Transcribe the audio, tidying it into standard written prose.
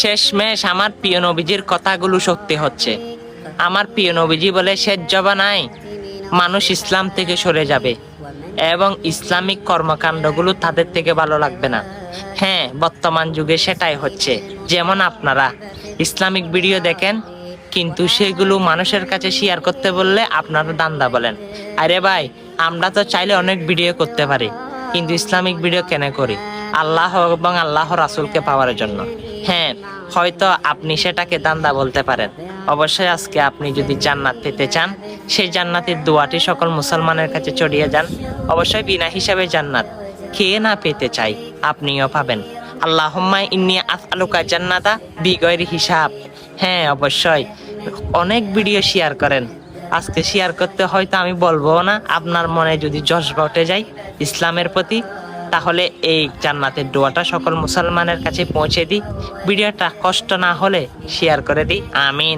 শেষমেশ আমার প্রিয় নবীজির কথাগুলো সত্যি হচ্ছে। আমার প্রিয় নবীজি বলে, শেষ জবানায় মানুষ ইসলাম থেকে সরে যাবে এবং ইসলামিক কর্মকাণ্ডগুলো তাদের থেকে ভালো লাগবে না। হ্যাঁ, বর্তমান যুগে সেটাই হচ্ছে। যেমন আপনারা ইসলামিক ভিডিও দেখেন, কিন্তু সেগুলো মানুষের কাছে শেয়ার করতে বললে আপনারা দান্দা বলেন। আরে ভাই, আমরা তো চাইলে অনেক ভিডিও করতে পারি, কিন্তু ইসলামিক ভিডিও কেন করি? আল্লাহ এবং আল্লাহ রাসূলকে পাওয়ার জন্য। হ্যাঁ, হয়তো আপনি সেটাকে দান্দা বলতে পারেন। অবশ্যই আজকে আপনি যদি জান্নাত পেতে চান, সেই জান্নাতের দোয়াটি সকল মুসলমানের কাছে ছড়িয়ে যান। অবশ্যই বিনা হিসাবে জান্নাত কে না পেতে চাই, আপনিও পাবেন। আল্লাহুম্মা ইন্নী আসআলুকা জান্নাতা বিগয়রি হিসাব। হ্যাঁ, অবশ্যই অনেক ভিডিও শেয়ার করেন। আজকে শেয়ার করতে হয়তো আমি বলবো না, আপনার মনে যদি জজবা উঠে যায় ইসলামের প্রতি, তাহলে এই জান্নাতের দোয়াটা সকল মুসলমানের কাছে পৌঁছে দিই। ভিডিওটা কষ্ট না হলে শেয়ার করে দিই। আমিন।